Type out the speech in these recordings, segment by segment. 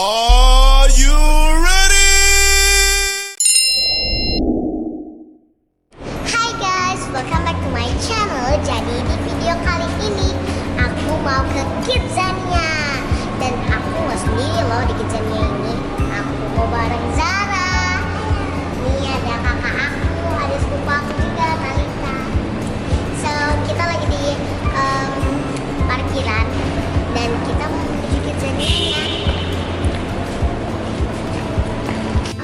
Are you ready? Hai guys, welcome back to my channel. Jadi di video kali ini aku mau ke Kidzania. Dan aku nggak sendiri loh di Kidzania ini. Aku mau bareng Zara. Ini ada kakak aku, ada sepupu aku juga, Talita. So kita lagi di parkiran dan kita mau menuju Kidzania.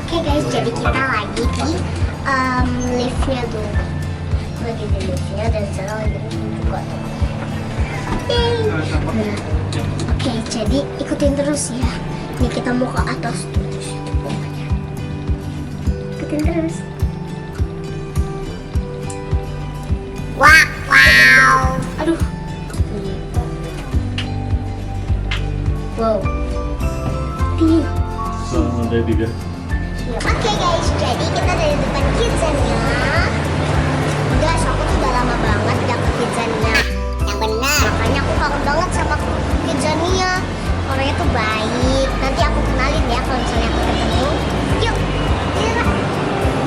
Oke guys, jadi kita lagi di liftnya tuh, lagi di liftnya dan Zara lagi di lift juga. Yeay. Oke, jadi ikutin terus ya. Ini kita mau ke atas tuh, di situ pokoknya. Ikutin terus. Wow. Aduh. Wow. Tinggi. Selamat dari guys. Oke guys, jadi kita dari depan Kidzania. Guys, aku tuh udah lama banget gak ke Kidzania. Yang benar. Makanya aku kangen banget sama Kidzania. Orangnya tuh baik. Nanti aku kenalin ya kalau misalnya aku ketemu. Yuk,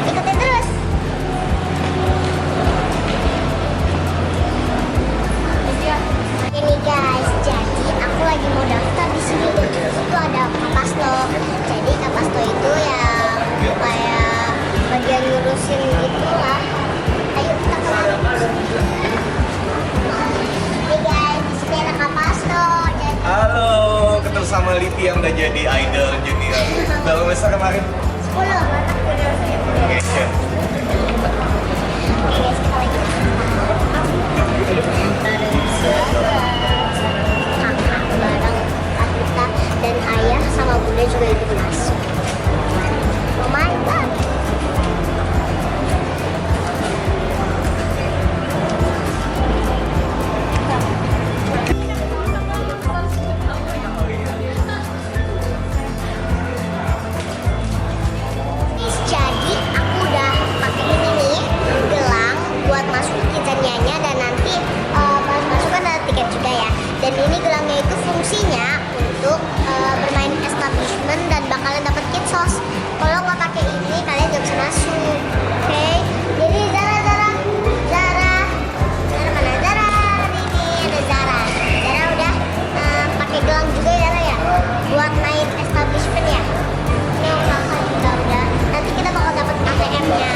ikutin terus. Ini guys, jadi aku lagi mau daftar di sini. Itu ada Kapasto. Jadi Kapasto itu ya kayak bagian ngurusin gitu lah. Ayo kita kenalin. Hey guys, di sini ada Kapasto. Jadi Halo, ketemu sama Lipi yang udah jadi idol junior. Berapa besar kemarin? 10 mantap udah saya. Oke, siap. Oke guys, kita lagi kakak bareng Atita dan ayah sama bunda juga ikut masuk. Oh my god. Guys, jadi aku udah pakai ini nih gelang buat masuk ke Kidzanianya dan nanti pas masuk kan ada tiket juga ya. Dan ini gelangnya itu fungsinya untuk bermain establishment dan bakalan dapat kitsos. Kalau nggak pakai ini kalian nggak bisa masuk. Oke, jadi Zara mana Zara? Ini ada Zara udah pakai gelang juga ya Zara ya buat main establishment ya. Ini yang kakak juga udah. Nanti kita bakal dapat ATM-nya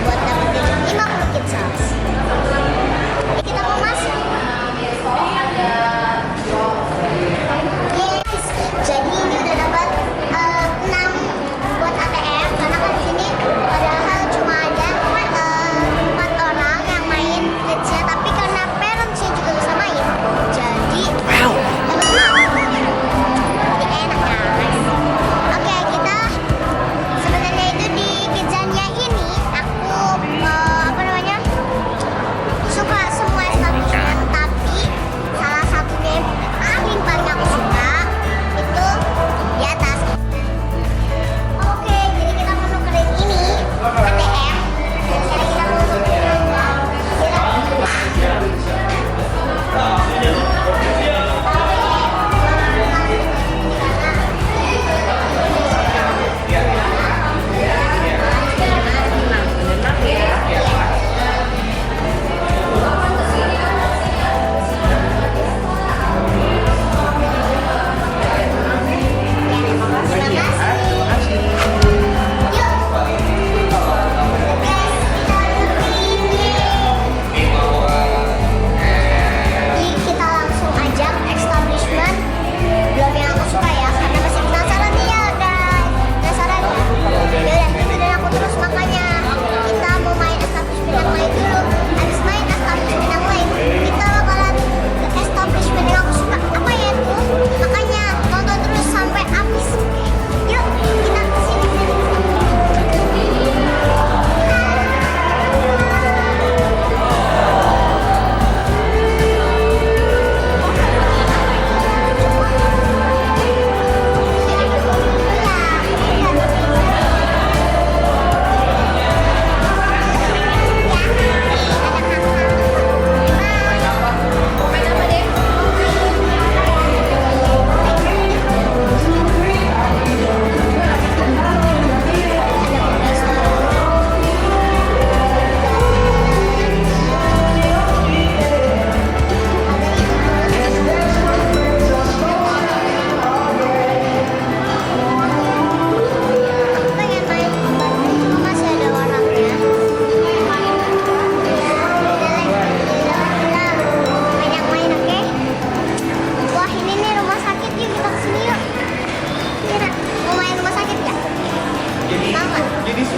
buat dapetin 50 kitsos. Jadi kita mau masuk. Yes, jadi ini udah dapat 6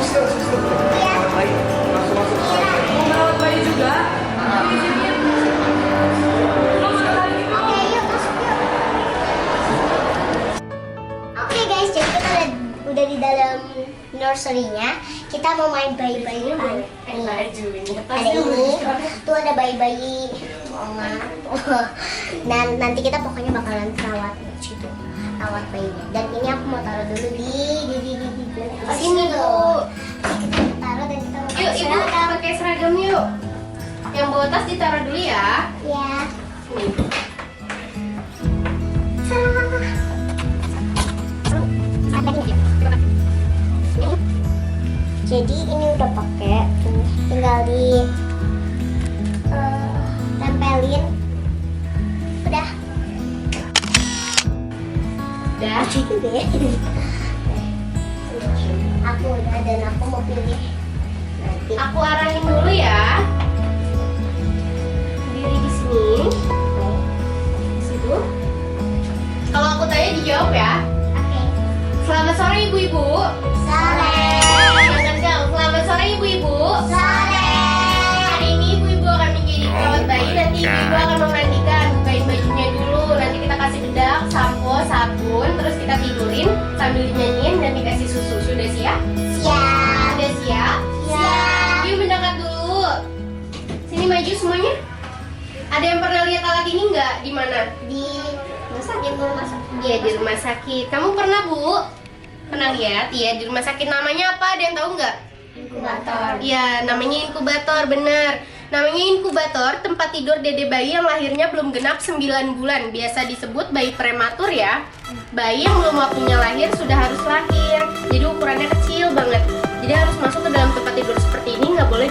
Iya. Mau merawat bayi juga? Oke, yuk masuk yuk. Oke guys, jadi kita udah di dalam nursery-nya. Kita mau main bayi-bayian. Ada ini, tuh ada bayi-bayi. Nah, nanti kita pokoknya bakalan rawat situ, rawat bayinya. Dan ini aku mau taruh dulu di sini dulu. Kita taruh dan kita mau Yuk ibu pakai seragam yuk. Yang bawa tas ditaruh dulu ya. Ya. Nih. Jadi ini udah pakai, tinggal di tempelin. Udah. Udah. Gitu deh. Aku udah dan aku mau pilih nanti. Aku arahin dulu ya. Diri di sini. Di situ. Kalau aku tanya dijawab ya. Oke. Selamat sore ibu-ibu. Sore. Jangan jauh. Selamat sore ibu-ibu. Sore. Hari ini ibu-ibu akan menjadi perawat bayi. Nanti ibu-ibu akan memandikan, bukain bajunya dulu. Nanti kita kasih bedak, sampo, sabun, terus kita tidurin sambil dinyanyiin dan dikasih susu. Sudah siap? Siap. Sudah siap? Siap. Yuk mendekat dulu. Sini maju semuanya. Ada yang pernah lihat alat ini nggak? Di mana? Di rumah sakit. Iya di rumah sakit. Kamu pernah Bu? Pernah lihat? Iya di rumah sakit. Namanya apa? Ada yang tahu nggak? Inkubator. Iya namanya inkubator, benar. Namanya inkubator, tempat tidur dede bayi yang lahirnya belum genap 9 bulan. Biasa disebut bayi prematur ya. Bayi yang belum waktunya lahir sudah harus lahir. Jadi ukurannya kecil banget. Jadi harus masuk ke dalam tempat tidur seperti ini. Nggak boleh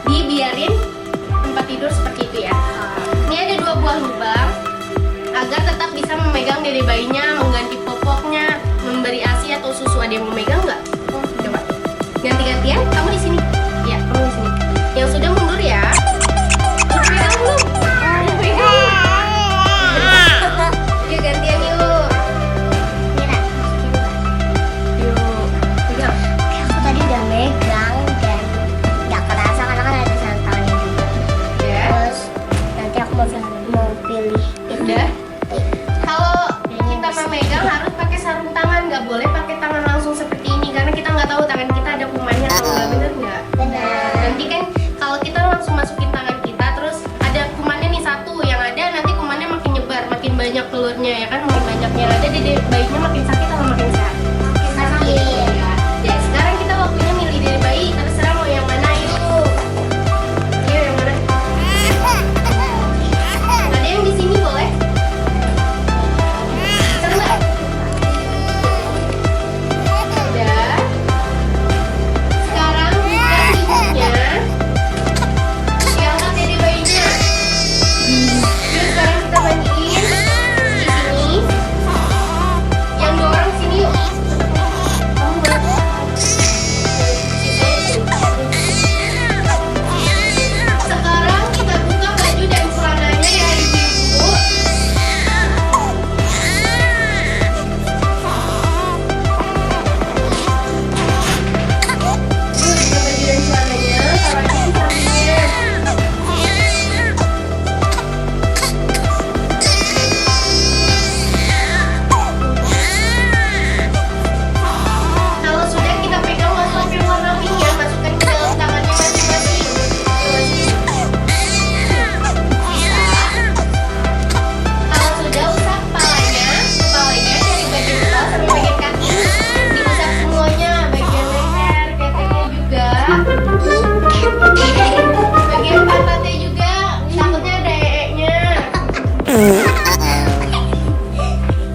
dibiarin tempat tidur seperti itu ya. Ini ada 2 buah lubang agar tetap bisa memegang dede bayinya, mengganti popoknya, memberi ASI atau susu. Ada yang mau megang nggak? Coba. Ganti-gantian, kamu di sini. Ya, kamu di sini. Yang sudah mundur ya. Pegang belum? Pegang. Yuk gantian yuk. Mira, Yuk, pegang. aku tadi udah megang dan nggak kerasa karena kan ada sarung tangannya juga. Ya. Terus nanti aku mau pilih itu. Udah. Kalau kita memegang harus pakai sarung tangan, nggak boleh pakai tangan langsung seperti ini karena kita nggak tahu tangan kita ada kumannya atau nggak, bener nggak? Benar. Nanti kan kalau kita langsung masukin tangan kita terus ada kumannya nih satu, yang ada nanti kumannya makin nyebar, makin banyak telurnya ya kan, makin banyaknya yang ada dede bayinya makin sakit atau makin sehat? Sakit. Ya. Jadi sekarang kita waktunya milih dede bayi, terserah mau yang mana yuk. Yuk yang mana? Ada yang di sini boleh? Seru nggak? Udah. Sekarang buka ibunya. Diangkat dede bayinya. Yuk sekarang kita mandiin di sini. Yang dorong sini yuk. Kamu boleh. Sekarang kita buka baju dan celananya ya ibu-ibu. Yuk buka baju dan celananya, taruh di sampingnya. Kalau sudah kita pegang masukkan warna pinknya, masukkan ke dalam tangannya masing-masing. Bisa. Kalau sudah usap kepalanya dari bagian kepala sampai bagian kaki. Diusap semuanya, bagian leher, keteknya juga. Bagian pantatnya juga, takutnya ada ee-nya.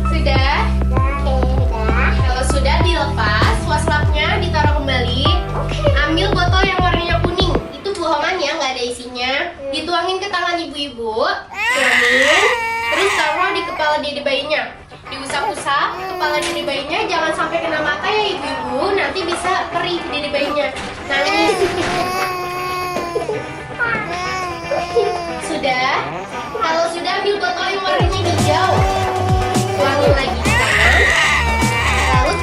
Sudah? Oke, udah. Kalau sudah dilepas, waslapnya ditaruh kembali. Ambil botol yang warnanya kuning. Itu bohongan ya, nggak ada isinya. Dituangin ke tangan ibu-ibu. Tuangin. Terus taruh di kepala dede bayinya. Diusap-usap kepala dede bayinya. Jangan sampai kena mata ya ibu-ibu. Nanti bisa perih dede bayinya. Nangis. Sudah? Kalau sudah ambil botol yang warnanya hijau. Tuangin lagi di tangan. Lalu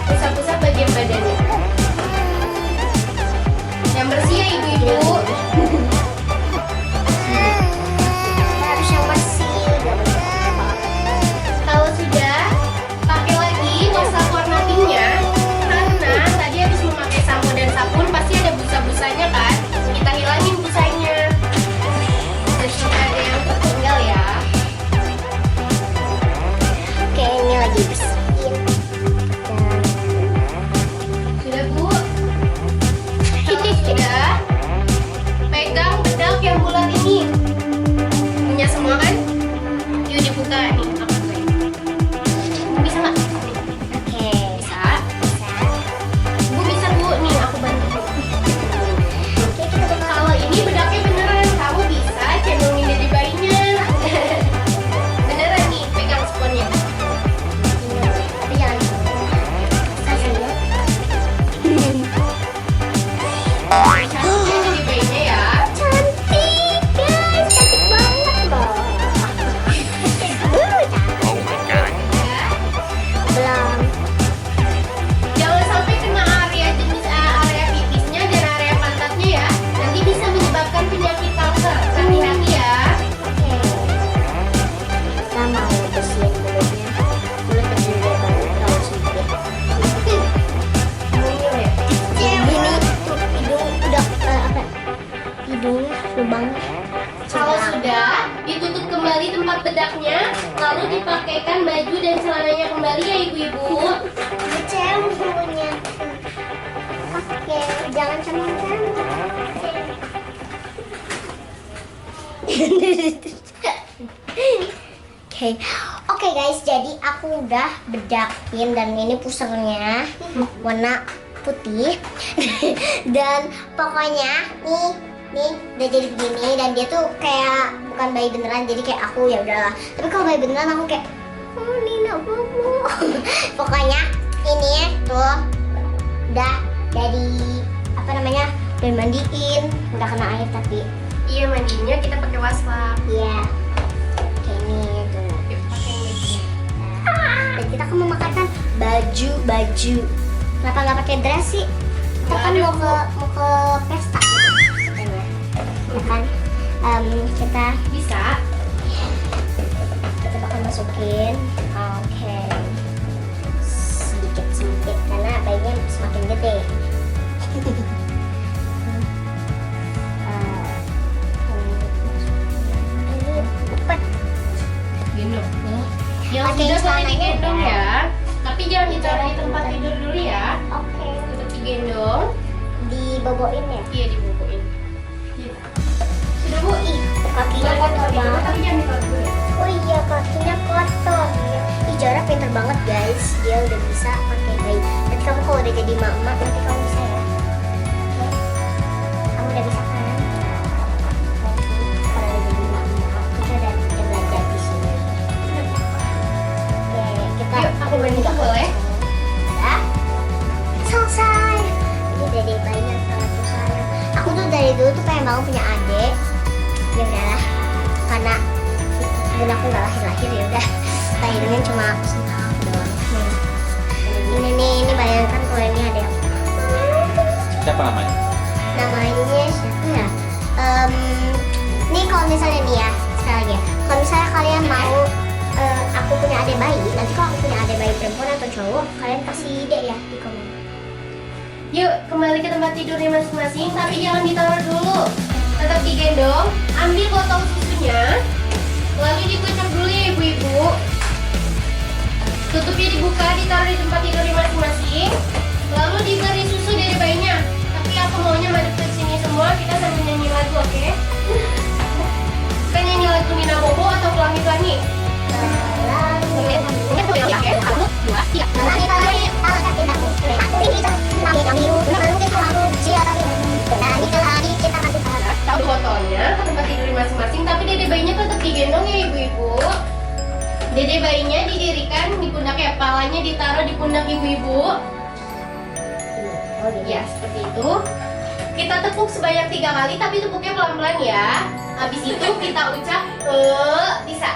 usap-usap bagian badannya. dan celananya kembali ya ibu-ibu. Cembunya. Oke, jangan cemburan. Oke guys, jadi aku udah bedakin dan ini pusernya warna putih. Dan pokoknya nih udah jadi begini dan dia tuh kayak bukan bayi beneran, jadi kayak aku ya udahlah. Tapi kalau bayi beneran aku kayak Nina bobo. Pokoknya ini tuh udah jadi apa namanya, udah mandiin, udah kena air tapi Iya, mandinya kita pakai wastafel. iya kayak ini tuh. Yuk, pakai ini. Dan kita akan memakai baju. Kenapa nggak pakai dress sih? Kita kan mau ke pesta katanya. Ya kan? Kita Bisa. bakal masukin. Oke. Sedikit sempit karena bayinya semakin gede. Ini empat. Gendong. Nih. Yang Pakai sudah boleh celananya digendong udah. ya. Tapi jangan ditaruh di tempat tidur dulu ya. Oke. Tetap digendong. Diboboin ya. Iya, dibukuin. Iya. Sudah Bu. Ih, kakinya Boleh kotor tempat tidur, banget. tapi jangan ditaruh dulu ya. Oh iya, kakinya kotor. Ih, Zara pinter banget guys. Dia udah bisa pakai bayi. Nanti kamu kalau udah jadi mama, nanti kamu bisa ya. Oke. Kamu udah bisa kan? Nanti kalau udah jadi mama, kita udah belajar di sini. Oke, kita Yuk, aku bantu boleh? Ya. Selesai. Ini dari bayinya sangat sayang. Aku tuh dari dulu tuh pengen banget punya adik. Ya udahlah, karena bunda aku nggak lahir ya udah. Lahirin cuma aku sama aku doang. Ini bayangkan kalau ini ada yang Siapa namanya? namanya siapa ya? Nih kalau misalnya nih ya, sekali lagi ya. Kalau misalnya kalian mau aku punya adik bayi, nanti kalau aku punya adik bayi perempuan atau cowok, kalian kasih ide ya di komen. Yuk, kembali ke tempat tidurnya masing-masing, tapi jangan ditaruh dulu. Tetap digendong, ambil botol susunya, lalu dikocok dulu ya ibu-ibu. Tutupnya dibuka, ditaruh di tempat tidurnya masing-masing, lalu diberi susu dari bayinya. Tapi aku maunya madep ke sini semua, kita sambil nyanyi lagu, oke? Kita nyanyi lagu Nina Bobo atau Pelangi-Pelangi? Tahu botolnya ke tempat tidur masing-masing, tapi dede bayinya tetap digendong ya ibu-ibu. Dede bayinya didirikan di pundaknya, kepalanya ditaruh di pundak ibu-ibu. Ya, seperti itu. Kita tepuk sebanyak 3 kali, tapi tepuknya pelan-pelan ya. Habis itu kita ucap bisa.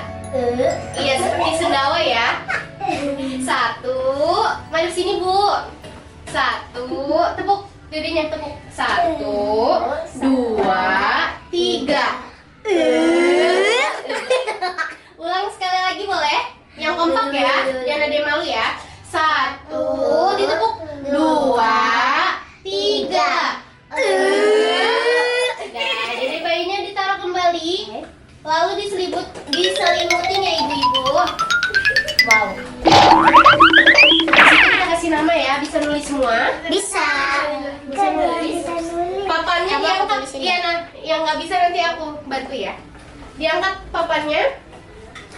Iya, seperti sendawa ya. 1, maju sini Bu. 1, tepuk dedenya, tepuk. 1, 2, 3. Ulang sekali lagi boleh? Yang kompak ya, jangan ada yang malu ya. 1, ditepuk. 2, 3. Nah, jadi bayinya ditaruh kembali, lalu diselimutin ya ibu-ibu. Wow. Kita kasih nama ya, bisa nulis semua. Bisa nulis. Papannya Coba aku diangkat, tulisin iya nah, yang nggak bisa nanti aku bantu ya. Diangkat papannya,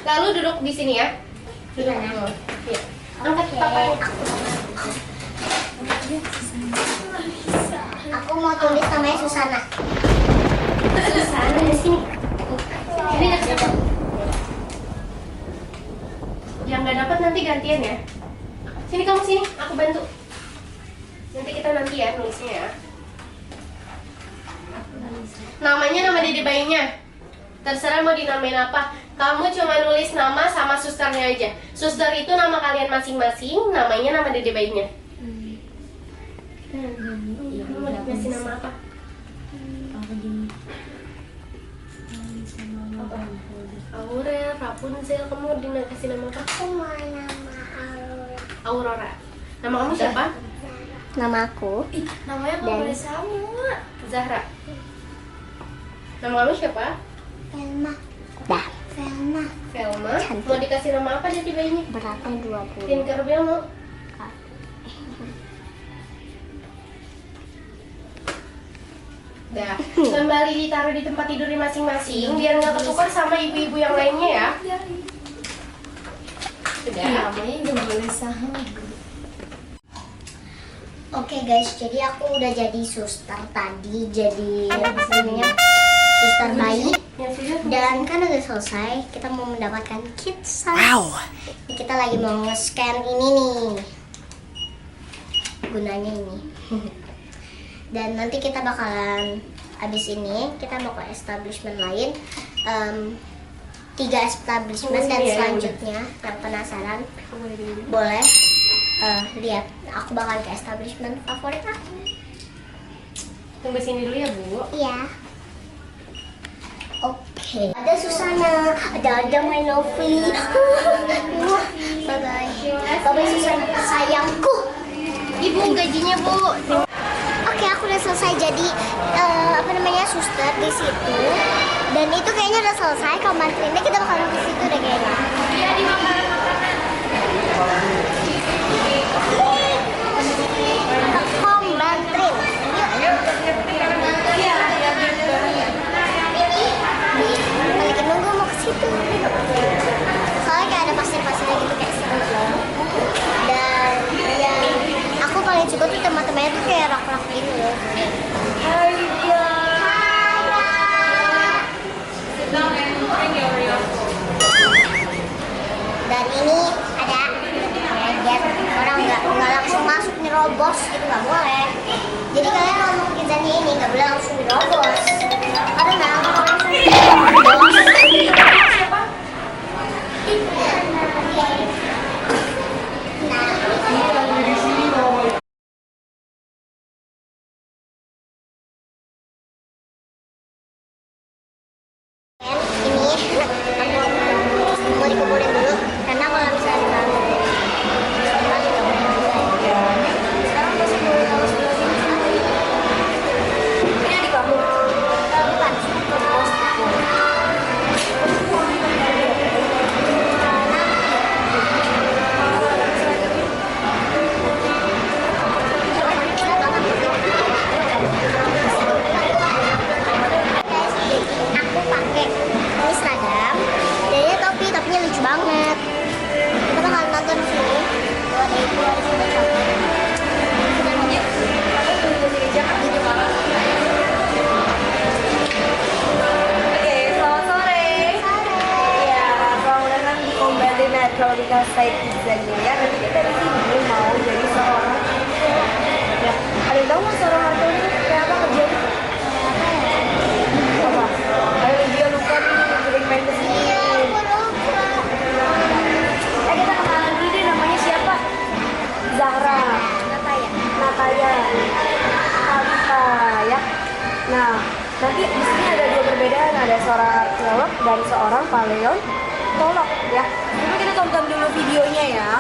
lalu duduk di sini ya. Duduk. Iya. Angkat papannya. Aku mau tulis namanya Susana. Susana di sini. Ini dekat. Yang nggak dapat nanti gantian ya. Sini kamu sini, aku bantu. Nanti kita nanti ya nulisnya ya. Namanya nama dede bayinya. Terserah mau dinamain apa. Kamu cuma nulis nama sama susternya aja. Suster itu nama kalian masing-masing, namanya nama dede bayinya. Kamu mau dikasih nama apa? Aurel, Rapunzel, kamu mau dikasih nama apa? Aku mau nama Aurora. Nama kamu siapa? Nama aku Namanya Dan- boleh sama. Zahra. Nama kamu siapa? Elma. Dah. Velma. Velma. Cantik. Mau dikasih nama apa jadi bayinya? Beratnya 20. Tinkerbell mau? Dah, kembali ditaruh di tempat tidurnya masing-masing biar nggak ketukar sama ibu-ibu yang lainnya ya. Sudah. Namanya udah boleh saham. Oke guys, jadi aku udah jadi suster tadi, jadi apa namanya suster bayi. Yang sudah. Dan kan udah selesai, kita mau mendapatkan kit size. Wow. Kita lagi mau nge-scan ini nih, gunanya ini. Dan nanti kita bakalan abis ini kita mau ke establishment lain, 3 establishment dan selanjutnya yang penasaran boleh lihat. Aku bakal ke establishment favorit aku. Tunggu sini dulu ya Bu. Iya. Oke. Ada Susana, ada My Novi. Bye bye. Bye bye Susana, sayangku. Ibu gajinya Bu. Oke, aku udah selesai jadi apa namanya suster di situ. Dan itu kayaknya udah selesai. Kalau bantuinnya kita bakal ke situ deh kayaknya. Iya di makanan-makanan. Home Bantrin. Yuk. Lagi nunggu mau ke situ. Soalnya kayak ada pasir-pasirnya gitu kayak seru. Dan ya aku paling suka tuh teman-temannya tuh kayak rock-rock gitu loh. Dan ini ada biar orang nggak langsung masuk nyerobos gitu, nggak boleh. Jadi kalian kalau mau kerjanya ini nggak boleh langsung nyerobos karena kalau langsung ini aku mau dikumpulin dulu karena kalau misalnya dibangun sekarang masih mau tahu sebelah sini ini di kamu bukan ke pos aku pakai ini seragam, jadinya topinya lucu banget. Kita bakal nonton sini. Buat ibu harus udah capek. Kita nonton. Oke, selamat sore. Iya, selamat datang di Kembali Naturalika Side Design-nya ya. Nanti kita di sini mau jadi seorang. Ya, ada yang tahu nggak seorang Marto ini kayak apa kerjanya? Apa? Ada dia lupa nih, sering main kesini. Iya, aku lupa. Kita kenalan dulu deh, namanya siapa? Zahra, Apa ya? Nataya, Alita ya. Nah, nanti di sini ada dua perbedaan, ada seorang arkeolog dan seorang paleontolog ya. Coba kita tonton dulu videonya ya.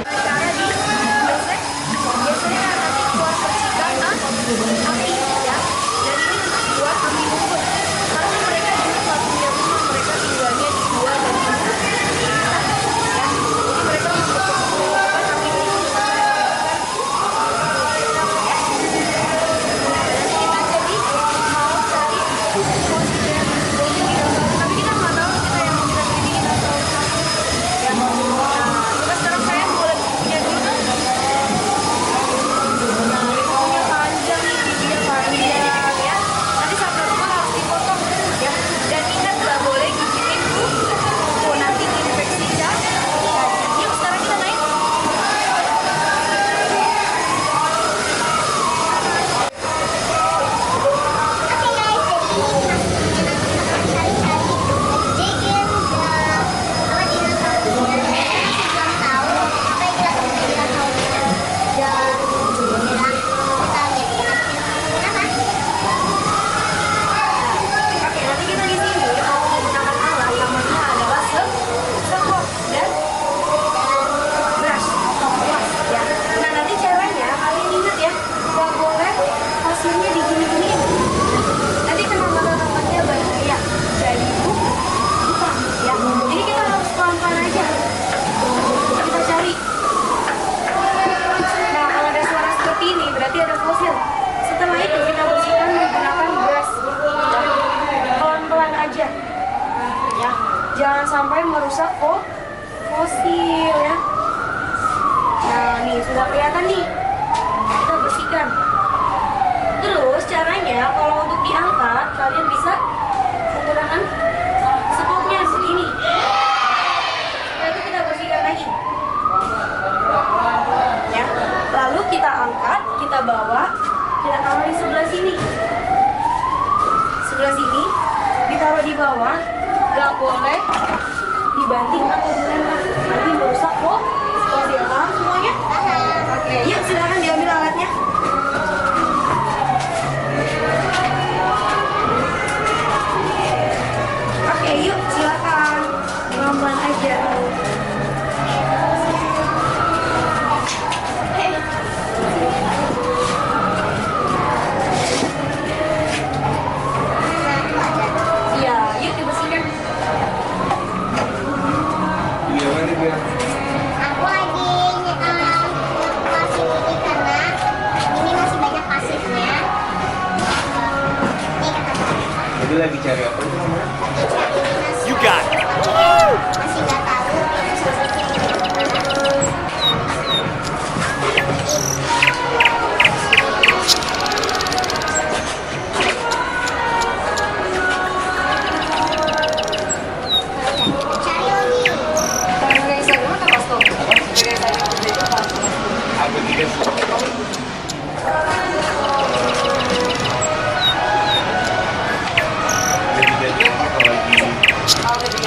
Cara di biasanya nanti keluar percikan api ya. Dan ini untuk buat api unggun. Karena mereka dulu nggak punya rumah, mereka tinggalnya di gua dan di ya. Jadi mereka membuat api unggun. Nanti kita jadi mau cari posisi yang Jangan sampai merusak fosil ya. Nah, nih sudah kelihatan nih. Kita bersihkan. Terus caranya kalau untuk diangkat kalian bisa menggunakan spotnya segini. Setelah itu kita bersihkan lagi. Ya. Lalu kita angkat, kita bawa, kita taruh di sebelah sini. Sebelah sini ditaruh di bawah, gak boleh dibanting atau dilempar, nanti merusak fosil. Paham semuanya? Oke, yuk silakan diambil alatnya. Oke, yuk silakan. Pelan-pelan aja. Iya, yuk dibersihkan. Iya, mana dia? Aku lagi kasih ini karena ini masih banyak pasirnya. Ini kata Jadi lagi cari apa itu namanya? You got it. masih nggak tahu itu sosoknya gimana. Cari lagi. Kalau dari Instagram atau Posto? Dari Instagram itu apa? Apa dia? Jadi apa lagi? Oh, dari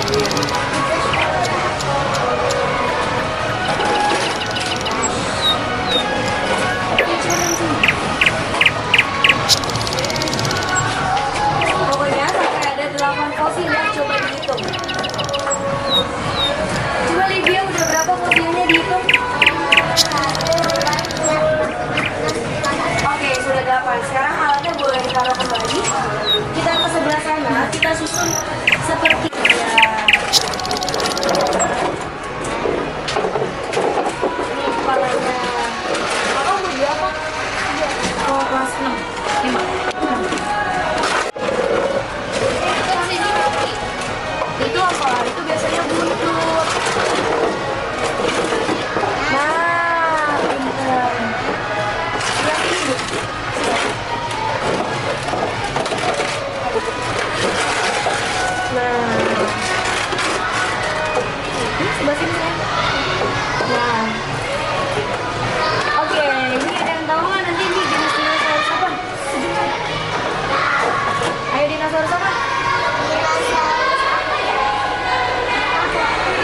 pokoknya sampai ada 8 fosil ya, coba dihitung. Coba Livia udah berapa fosilnya dihitung? Oke, sudah 8. Sekarang alatnya boleh ditaruh kembali. Kita ke sebelah sana, kita susun seperti ya. Ini kepalanya. Kakak mau di apa? Oh, kelas 6. 5. Itu apa? Itu biasanya buntut. Nah, pintar. Sebelah sini, Bu. Nah. Ini sebelah sini, sayang. Nah. Oke, ini ada yang tahu nggak nanti ini jenis dinosaurus apa? Ayo dinosaurus apa?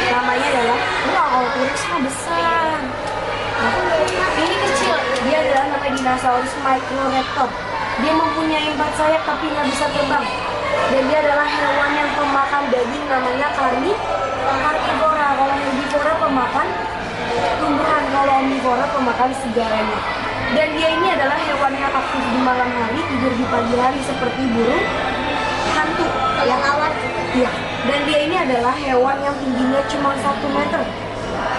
Namanya adalah, kalau T-Rex mah besar. Nah, ini kecil, dia adalah namanya dinosaurus Microraptor. Dia mempunyai 4 sayap tapi nggak bisa terbang. Dan dia adalah hewan yang pemakan daging, namanya karnivora. Kalau herbivora pemakan tumbuhan, kalau omnivora pemakan segalanya. Dan dia ini adalah hewan yang aktif di malam hari, tidur di pagi hari seperti burung hantu. Ya, iya. Dan dia ini adalah hewan yang tingginya cuma 1 meter,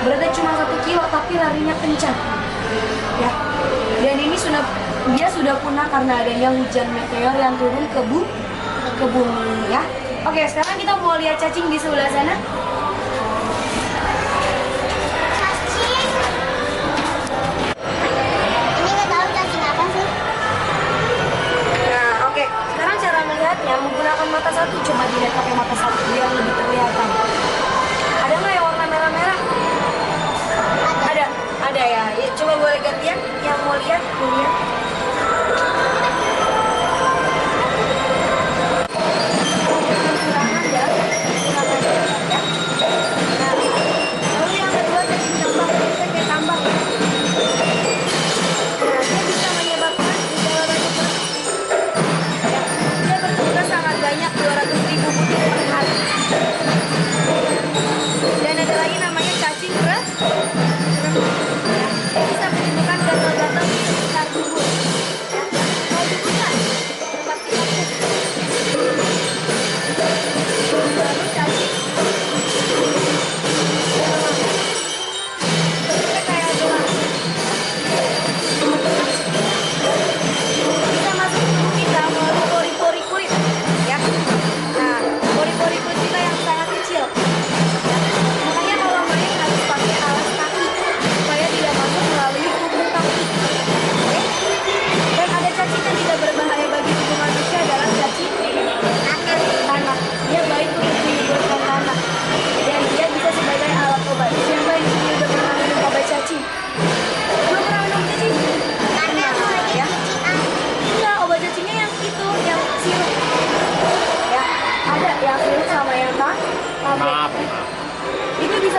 beratnya cuma 1 kilo, tapi larinya kencang. Ya. Dan ini dia sudah punah karena adanya hujan meteor yang turun ke bumi ya. Oke, sekarang kita mau lihat cacing di sebelah sana. Ini nggak tahu cacing apa sih? Nah, oke. Sekarang cara melihatnya menggunakan mata satu. Coba dilihat pakai mata satu biar lebih kelihatan. Ada nggak yang warna merah-merah? Ada ya. Coba boleh gantian yang mau lihat, lihat. Dia bertugas sangat banyak, 200.000 butir per hari.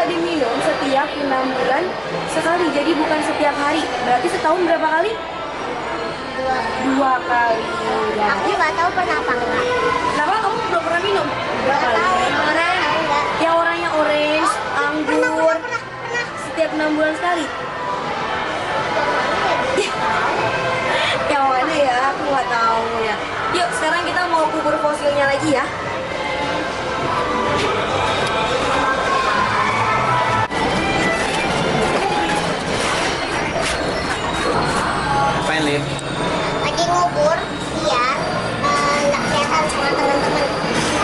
diminum setiap 6 bulan sekali, jadi bukan setiap hari. Berarti setahun berapa kali? 2 kali. Ya. Aku nggak tahu pernah apa enggak. Kenapa kamu belum pernah minum? 2 Nggak kali. tahu pernah enggak. Yang warnanya orange, anggur, Pernah. setiap 6 bulan sekali. Yang mana ya? Aku nggak tahu ya. Yuk, sekarang kita mau kubur fosilnya lagi ya. Apain, Lip? Lagi ngubur biar nggak kelihatan sama teman-teman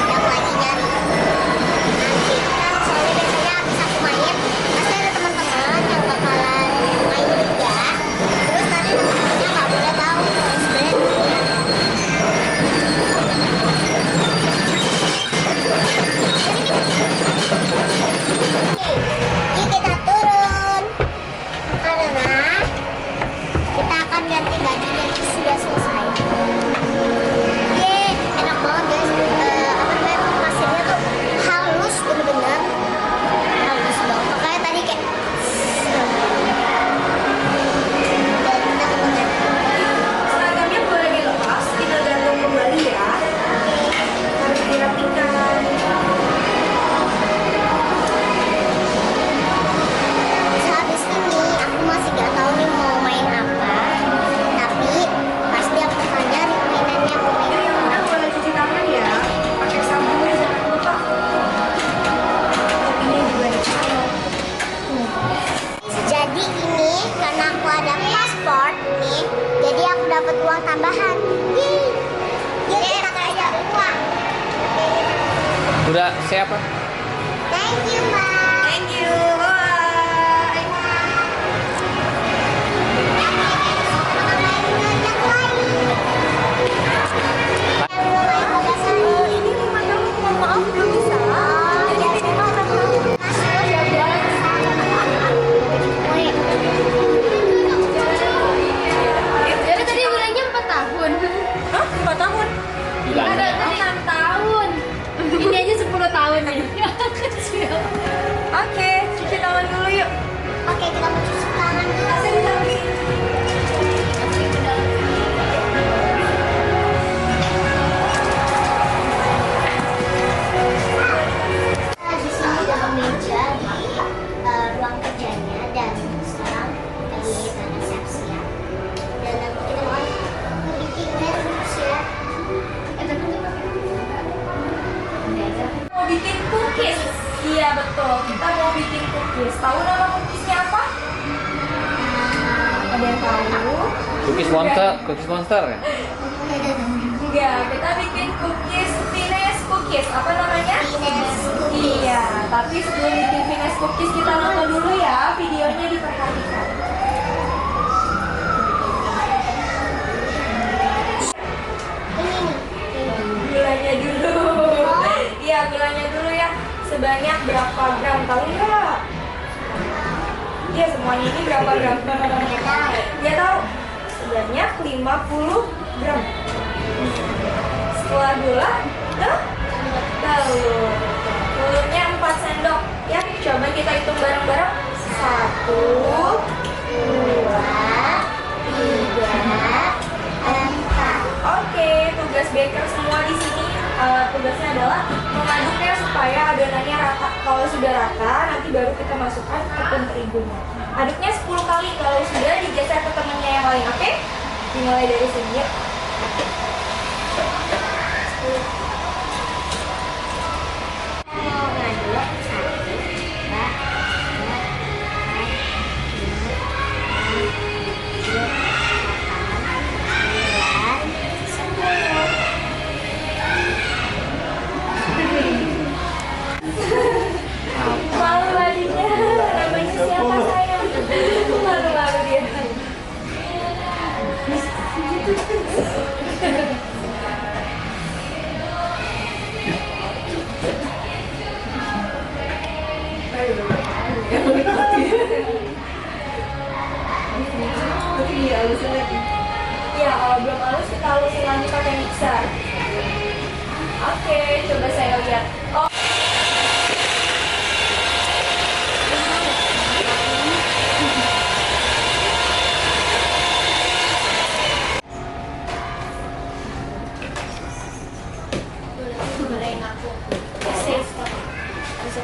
yang lagi nyari. Nanti kan soalnya biasanya habis aku main pasti ada teman-teman yang bakalan main juga. Terus nanti teman-temannya nggak boleh tahu sebenarnya. Oke, yuk kita turun karena kita akan ganti baju yang sudah selesai. Yeay, enak banget guys. Apa namanya, pasirnya tuh halus, bener-bener halus banget. Makanya tadi kayak dan kita kemudian Seragamnya boleh dilepas, kita gantung kembali ya. Harus dirapikan. sehabis ini aku masih gak tahu nih mau main apa. Tapi pasti aku akan nyari mainannya mau main Yang apa. mana boleh cuci tangan ya. Pakai sabun jangan lupa. Kopinya juga dicampur. Jadi ini karena aku ada paspor nih, jadi aku dapat uang tambahan. Yeay. Jadi kita kasih uang. Udah siapa? Thank you, Ma. Thank you. Bye. Ini rumah kamu, mohon maaf belum bisa. Jadi ini orang kamu. Jadi tadi bilangnya 4 tahun. Hah? 4 tahun? Bilangnya. Ada tadi 6 tahun. Ini aja 10 tahun nih. Kecil. Oke, cuci tangan dulu yuk. Oke, kita mau cuci tangan dulu. Di sini ada meja di ruang kerjanya dan sekarang lagi pada siap-siap. Dan nanti kita mau bikin sandwich ya. Mau bikin cookies. Iya betul, kita mau bikin cookies. Tahu nama cookiesnya apa? Ada yang tahu? Cookies monster kan? Enggak, kita bikin cookies Finesse cookies. Apa namanya? Finesse cookies. Iya, tapi sebelum bikin Finesse cookies kita nonton dulu ya, videonya diperhatikan. Ini nih. Gulanya dulu. Iya, gulanya dulu ya. Sebanyak berapa gram? Tahu nggak? Iya, semuanya ini berapa gram? Nggak tahu. Sebanyak 50 gram. Setelah gula, telur. Telurnya 4 sendok. Ya, coba kita hitung bareng-bareng. 1, 2, 3, 4. Oke, tugas baker semua di sini tugasnya adalah mengaduknya supaya adonannya rata. Kalau sudah rata, nanti baru kita masukkan tepung terigunya. Aduknya 10 kali. Kalau sudah, digeser ke temannya yang lain. Oke? Dimulai dari sini yuk. 10. Mau ngaduk 1, 2, 3, 4, 5, 6, 7, 8. Malu adiknya. Namanya siapa sayang? Malu-malu dia. Iya, kalau belum halus kita halusin lagi pakai mixer. Oke, coba saya lihat. Oh.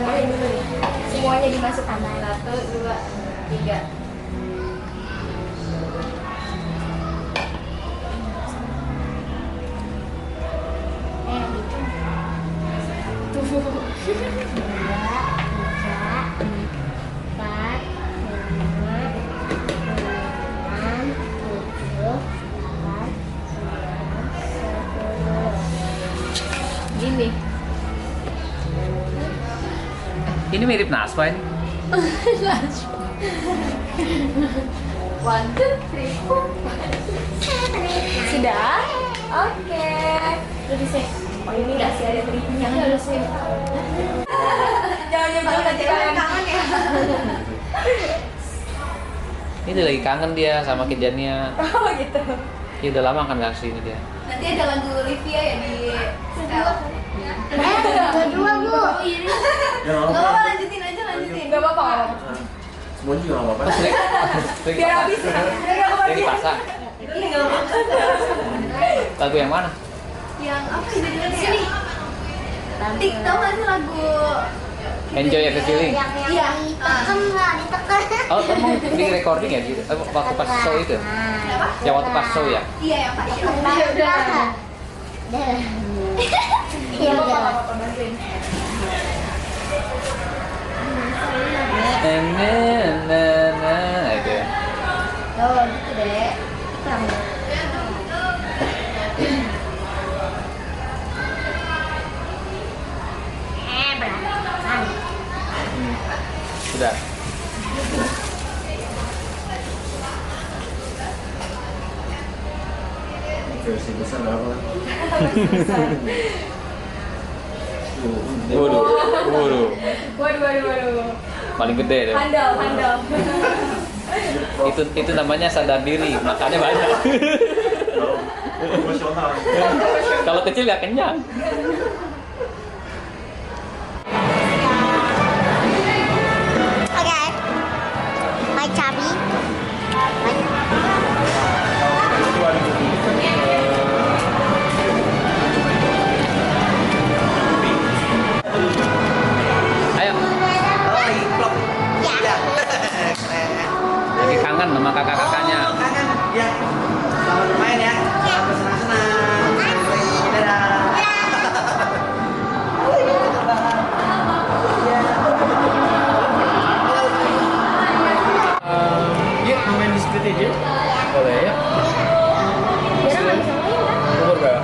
tambahin dulu nih. Semuanya dimasukkan. 1, 2, 3. Gini. Ini mirip Naswa ini. 1, 2, 3, 4. Sudah? Oke. Udah sih. Oh ini nggak sih ada triknya? Udah sih. Jangan nyebar nanti kalian kangen ya. Ini dia lagi kangen dia sama kerjaannya. Oh gitu. Ya udah lama kan nggak kesini dia. Nanti ada lagu Olivia ya di setel. Kedua, Bu. Ya, Gak apa-apa, lanjutin aja, lanjutin. Gak apa-apa. semua juga nggak apa-apa. Oh, sering Biar habis ya. Sering dipasang. Iya gak apa-apa. Lagu yang mana? Yang apa sih judulnya? Sini. TikTok nggak sih lagu? Enjoy Every Feeling. Yang Iya. ditekan nggak ditekan. Oh, kamu di recording ya? Waktu pas show itu? Ya waktu pas show ya? Iya yang Pak. Iya udah. Iya Gak udah. apa-apa, bantuin. Itu ya. Oh gitu deh. Berantakan. Sudah. Versi besar nggak apa? Waduh. Waduh. Paling gede deh. Handal. Itu namanya sadar diri, makannya banyak. Profesional. Kalau kecil ya kenyang. Oke. My chubby. Ayo, Ya. lagi kangen sama kakak-kakaknya. Kangen ya. Selamat bermain ya. Selamat bersenang-senang. Dadah. Yuk, main di split aja. Boleh ya? Umur berapa?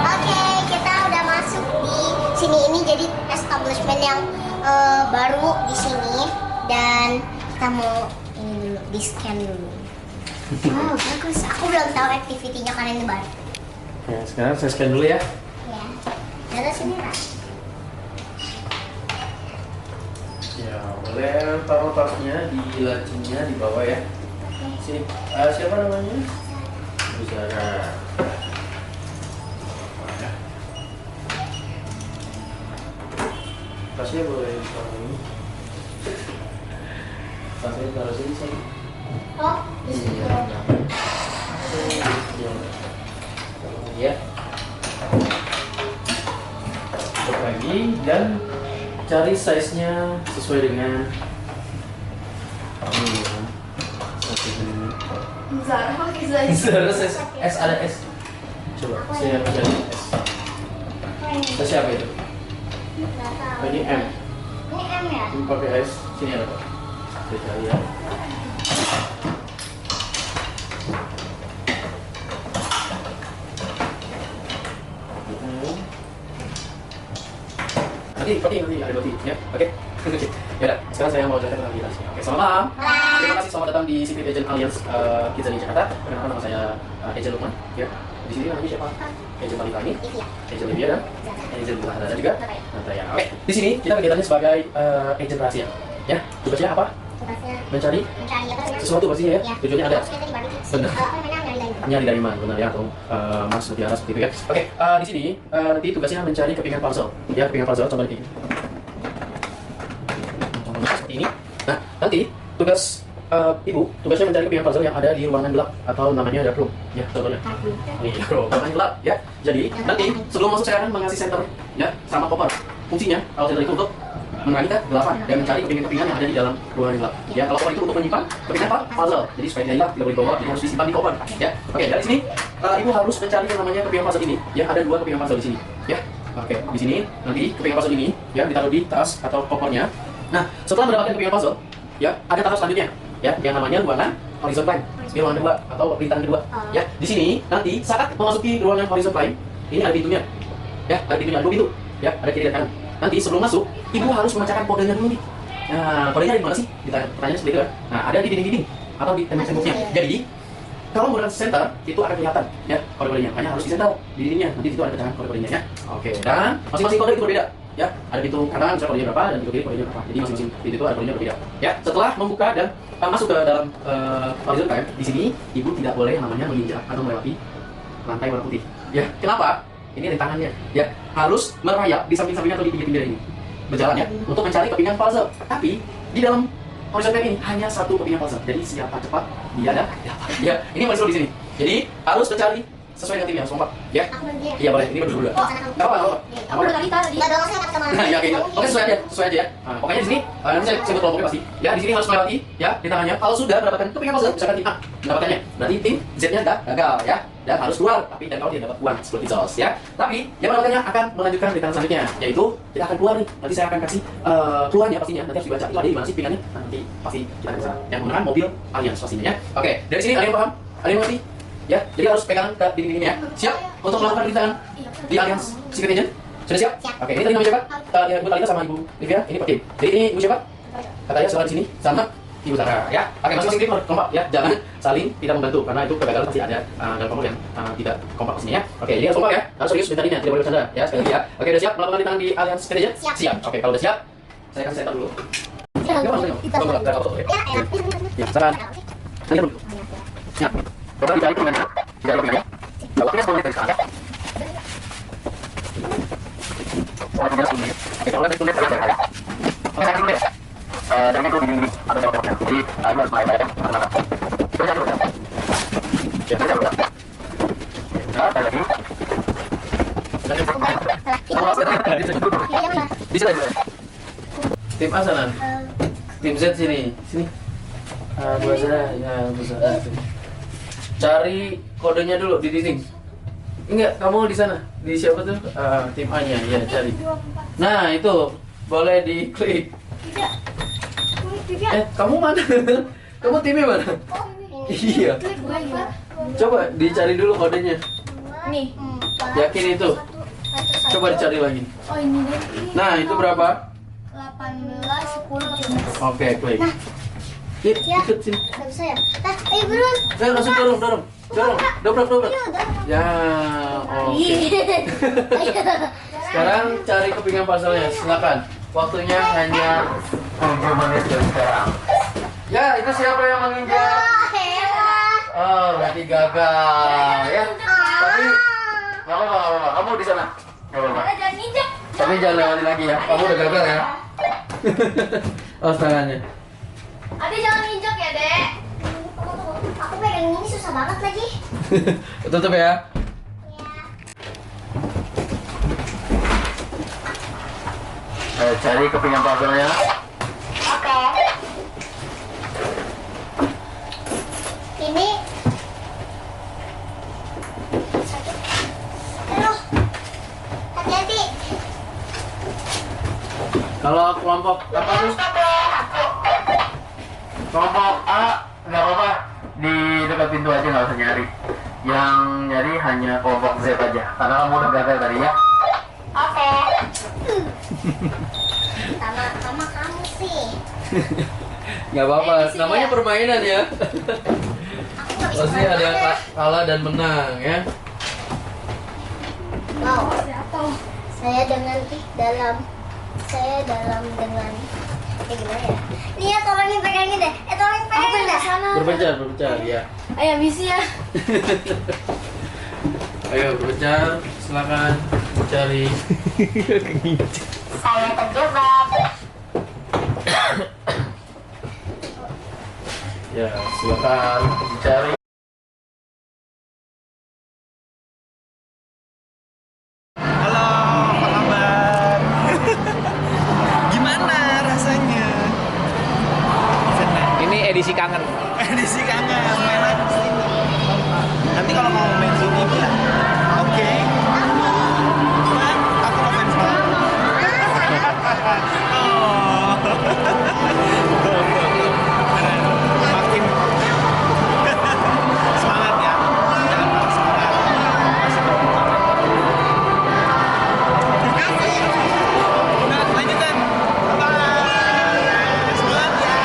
Oke, kita udah masuk di sini. Ini jadi establishment yang baru di sini dan kita mau ini dulu di scan dulu. Oh bagus, aku belum tahu activity-nya karena ini baru. Ya, sekarang saya scan dulu ya. Ya, dari sini Kak. Ya, boleh taruh tasnya di lacinya di bawah ya. Sini, siapa namanya? Bu Zara. Tasnya boleh taruh ini. Tasnya taruh sini sini. Oh, di sini. Ya. Tutup lagi dan cari size-nya sesuai dengan ini ya. Satu ini. Zara pakai size. Zara size S ada S. Coba saya cari S. Size apa itu? Nggak tahu. Oh, ini M. Ini M ya? Ini pakai S. Sini ada Pak. Saya cari ya. Nanti ada roti ya. Oke. Ya, sekarang saya mau jelaskan tentang kitas. Oke, selamat malam. Terima kasih selamat datang di Secret Agent Alliance Kids di Jakarta. Perkenalkan nama saya Agent Lukman. Ya. Di sini namanya siapa? Agent Talita ini, Livia. Agent Livia dan Agent Zahra juga. Nataya. Oke, di sini kita kegiatannya sebagai agent rahasia. Ya, tugasnya apa? Tugasnya Mencari mencari apa namanya? sesuatu pastinya ya. Ya. Tujuannya ada. Maksudnya tadi balik. Benar. Apa namanya? Nyari lagi. Nyari Daiman, benar ya, atau Mas Mutiara seperti itu ya. Oke, di sini nanti tugasnya mencari kepingan palsu. Ya, kepingan palsu contohnya kayak gini. Contohnya seperti ini. Nah, nanti tugas ibu, tugasnya mencari kepingan palsu yang ada di ruangan gelap atau namanya dark room. Ya, contohnya. Ini ruangan gelap ya. Jadi, nanti sebelum masuk saya akan mengasih center ya sama koper. Fungsinya kalau center itu untuk menerangi kegelapan dan mencari kepingan-kepingan yang ada di dalam ruangan gelap. Ya, kalau koper itu untuk menyimpan kepingan puzzle. Jadi supaya tidak hilang, tidak boleh dibawa, jadi harus disimpan di koper. Ya, oke. Dari sini ibu harus mencari yang namanya kepingan puzzle ini. Ya, ada 2 kepingan puzzle di sini. Ya, oke. Di sini nanti kepingan puzzle ini ya ditaruh di tas atau kopernya. Nah, setelah mendapatkan kepingan puzzle, ya ada tahap selanjutnya. Ya, yang namanya ruangan horizon prime. Di ruangan kedua atau rintangan kedua. Ya, di sini nanti saat memasuki ruangan horizon prime, ini ada pintunya. Ya, ada pintunya, 2 pintu. Ya, ada kiri dan kanan. Nanti sebelum masuk, ibu harus membacakan kodenya dulu nih. Nah, kodenya ada di mana sih? Pertanyaan seperti itu kan? Nah, ada di dinding-dinding atau di tembok-temboknya. Jadi, kalau menggunakan center, itu akan kelihatan ya kode-kodenya. Hanya harus di center di dindingnya. Nanti itu ada pecahan kode-kodenya ya. Oke, dan masing-masing kode itu berbeda. Ya, ada pintu kanan misalnya kodenya berapa dan pintu kiri kodenya berapa. Jadi masing-masing pintu itu ada kodenya berbeda. Ya, setelah membuka dan masuk ke dalam horizon time, di sini ibu tidak boleh yang namanya menginjak atau melewati lantai warna putih. Ya, kenapa? Ini rintangannya. Ya, harus merayap di samping-sampingnya atau di pinggir-pinggir ini. Berjalan ya, untuk mencari kepingan puzzle. Tapi di dalam horizon time ini hanya 1 kepingan puzzle. Jadi siapa cepat dia ada. Ya, ini masih di sini. Jadi harus mencari sesuai dengan timnya, kompak. Ya. Aku dan dia. Iya boleh, ini berdua. Oh, anak Enggak apa-apa. Aku udah Talita tadi. Enggak dong, saya nggak teman. Nah, ya kayak gitu. Oke, sesuai aja ya. Nah, pokoknya di sini nanti saya sebut kelompoknya pasti. Ya, di sini harus melewati ya di tangannya. Kalau sudah mendapatkan kepingan puzzle, misalkan tim A mendapatkannya, berarti tim Z-nya gagal ya. Dan harus keluar, tapi dan kalau dia dapat uang seperti sos ya. Tapi yang mendapatkannya akan melanjutkan di tangan selanjutnya, yaitu kita akan keluar nih. Nanti saya akan kasih keluarnya pastinya. Nanti harus dibaca. Itu ada di mana sih pingannya? Nanti pasti kita akan bisa. Yang menggunakan mobil Allianz pastinya ya. Oke, dari sini ada yang paham? Ada yang mengerti? Ya, jadi harus pegangan ke dinding-dinding ya. Siap untuk melakukan rintangan di Allianz Secret Agent? Sudah siap? Siap. Oke, ini tadi namanya siapa? Ya, Ibu Talita sama Ibu Livia, ini per tim. Jadi ini Ibu siapa? Katanya sekolah di sini sama Ibu Zahra ya. Oke, masing-masing tim kompak ya. Jangan saling tidak membantu karena itu kegagalan pasti ada dalam kelompok yang tidak kompak pastinya ya. Oke, jadi harus kompak ya. Harus serius mencarinya, tidak boleh bercanda ya. Sekali lagi ya. Oke, udah siap melakukan rintangan di Allianz Secret Agent? Siap. Siap. Oke, kalau udah siap, saya kasih setup dulu. Gimana? Ya, Ya, saran. Nanti dulu. Siap. Coba dicari pengennya. Tidak ada pengennya. Waktunya 10 menit dari sekarang ya. Waktunya 10 menit. Oke, kalau dari 10 menit saya ya. Oke, saya dulu deh. Dan itu di ada jawab-jawabnya. Jadi, ini harus mulai bayar. Coba cari dulu. Ya, saya dulu. Nah, saya lagi. Di sini dulu. Tim A sana. Tim Z sini. Sini. Dua sana. Ya, dua sana. Cari kodenya dulu di dinding. Enggak, kamu di sana. Di siapa tuh? Tim A-nya. Ya, cari. Nah, itu boleh diklik. Kamu mana? Kamu timnya mana? Iya. Coba dicari dulu kodenya. Nih. Yakin itu? Coba dicari lagi. Oh, ini deh. Nah, itu berapa? 18, 10, 17. Oke, klik. Ikut sini. nggak bisa ya? Nah, ayo buruan. Langsung dorong. Dobrak. Ya, oke. Sekarang cari kepingan puzzle-nya, silakan. Waktunya hanya 7 menit dari sekarang. Ya, itu siapa yang menginjak? Oh, berarti gagal ya. Tapi nggak apa-apa. Kamu di sana. Nggak apa-apa. Jangan injak. Tapi jangan lewati lagi ya. Kamu udah gagal ya. Oh, tangannya. Ade jangan injak ya, Dek. Aku pegang ini susah banget lagi. Tutup ya. Cari kepingan puzzle-nya. Oke. Ini satu. Aduh. Hati-hati. Kalau kelompok apa tuh? Kelompok A nggak apa-apa, di dekat pintu aja, nggak usah nyari. Yang nyari hanya kelompok Z aja, karena kamu udah gagal tadi ya. Oke. Sama kamu sih. Nggak apa-apa, namanya permainan ya. Aku nggak bisa Pasti ada kalah dan menang ya. Wow. Saya dalam dengan gimana ya? Nih ya, tolongin pegangin deh. Tolongin pegangin deh. Berpencar, ya. Ayo misi ya. Ayo berpencar, silakan cari. Saya terjebak. Ya, silakan cari. Halo, apa kabar? Gimana rasanya? Senang. Ini edisi kangen. Edisi kangen, main lagi di sini. Nanti kalau mau main sini bilang, oke. Cuman aku mau fans banget. Oh. Keren. Makin semangat ya. Jangan patah semangat. Masih Udah, lanjutan. Bye. Semangat ya.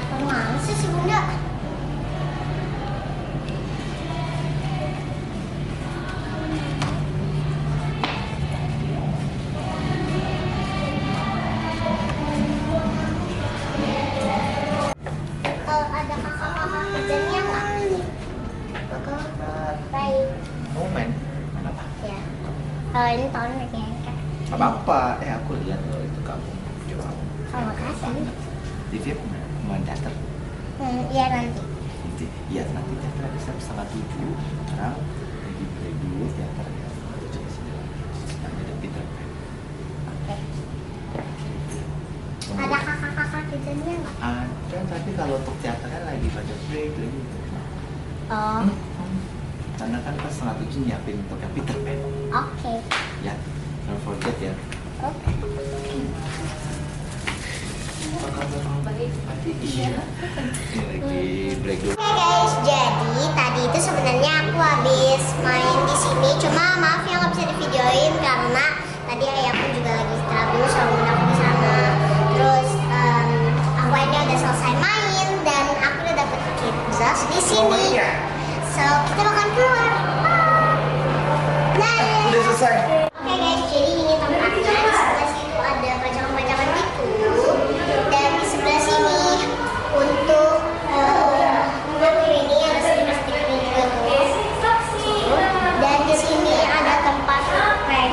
Kemana sih si Bunda? Kalau ada kakak-kakak kerjanya nggak? Baik. Mau main? Main apa? Ya. Kalau ini tahun lagi angkat. Apa-apa. Aku lihat loh itu kamu. Coba. Oh, makasih. Di VIP main teater. Iya nanti. Nanti, iya nanti teater ada setengah 7. Sekarang lagi break dulu teaternya. Ada coba sini. Sebenarnya ada Peter Pan. Oke. Ada kakak-kakak kerjanya nggak? Ada, tapi kalau untuk teaternya lagi pada break lagi. Oh, Karena kan pas setengah 7 nyiapin untuk yang Peter Pan. oke. Ya, don't forget ya. Oke. Apa kabar? Baik. Iya. Ini lagi break dulu. Oke guys, jadi tadi itu sebenarnya aku habis main di sini, cuma maaf ya nggak bisa divideoin karena tadi ayahku juga lagi istirahat dulu sama aku di sana. Terus aku aja udah selesai main dan aku udah dapet pizza di sini. So kita makan keluar. Nah, Udah selesai. oke guys, jadi ini tempatnya di sebelah situ ada pajangan-pajangan gitu dan di sebelah sini untuk mobil ini ada stiker-stiker gitu. Dan di sini ada tempat prank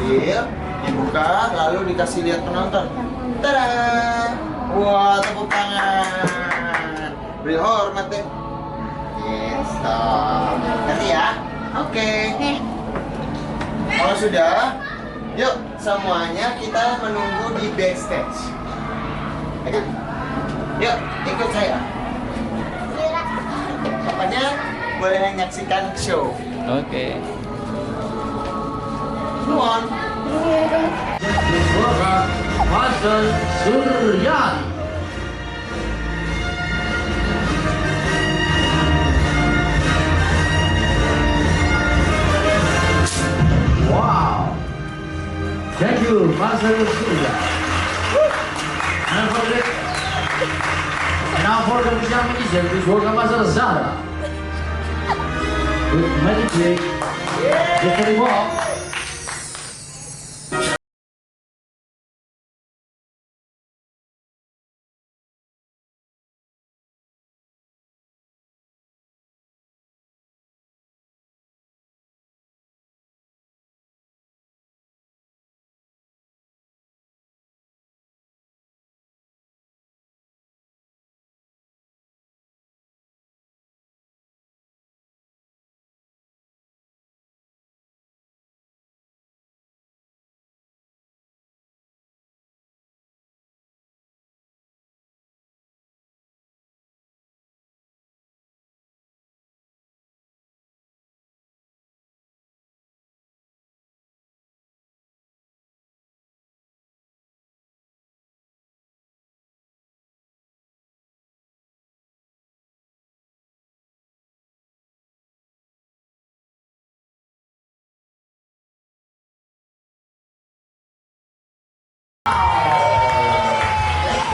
diambil, dibuka, lalu dikasih lihat penonton. Tada! Wah, tepuk tangan. Beri hormat deh. Gitu. Ngerti ya? Oke. Kalau sudah, yuk semuanya kita menunggu di backstage. Oke? Yuk, ikut saya. Pokoknya boleh menyaksikan show. Oke. Come on. Faisal Suryani. Wow. Thank you, Faisal Suryani. And for the now for the examination, this work Faisal Zara. With magic trick, victory walk.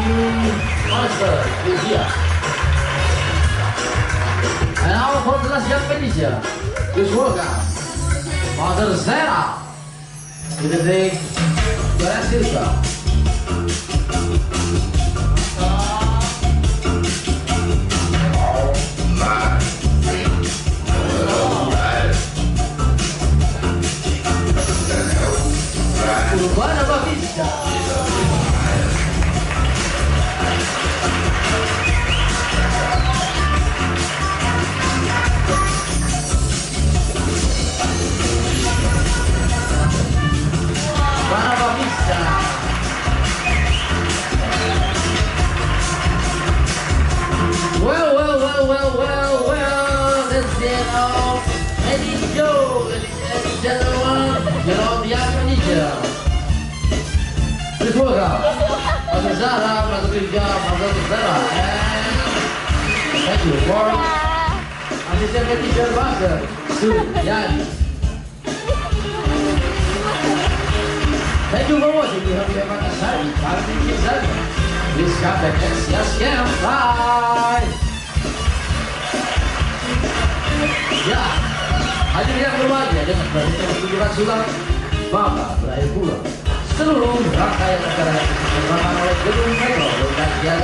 Master India. And now for the last young Malaysia, this workout, Mother Zara, with the big Silva. Urbana Batista. Urbana Batista. Well, that's the end of Eddie Joe, ladies and gentlemen, you know the Indonesia. This workout, Mother Zara, Mother Birja, Mother Zara, and thank you for assistant teacher master, Suryani. Thank you for watching. We hope you have a nice time. Please come back and see us again. Bye. Ya, hadir yang berbahagia dengan berakhirnya pertunjukan sulap, maka berakhir pula seluruh rangkaian acara yang diselenggarakan oleh Gedung Metro Lokasian.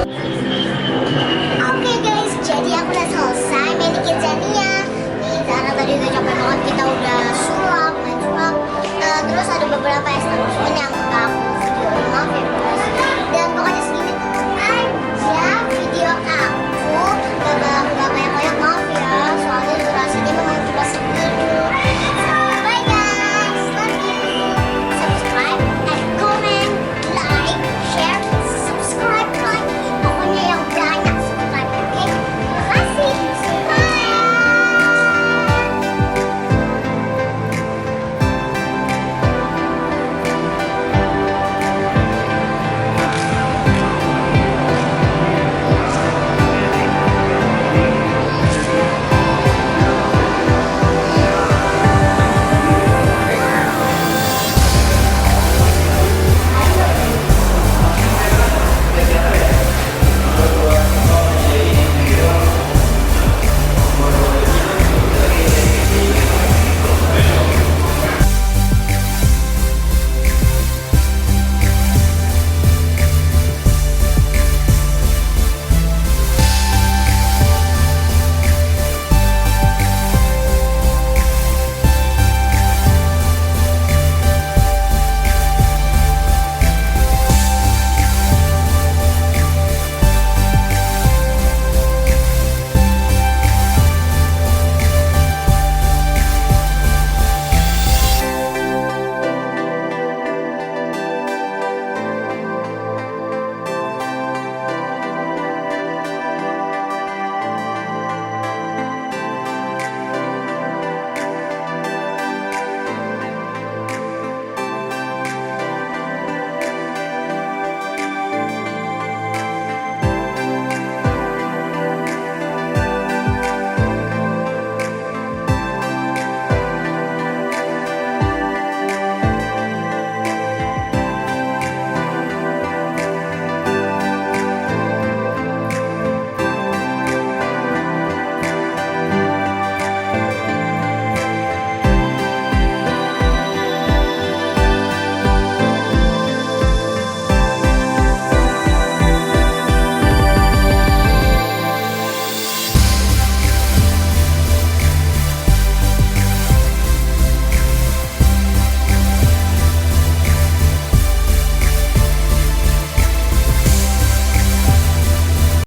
Oke guys, jadi aku udah selesai main Kidzania. Nih, karena tadi udah capek banget, kita udah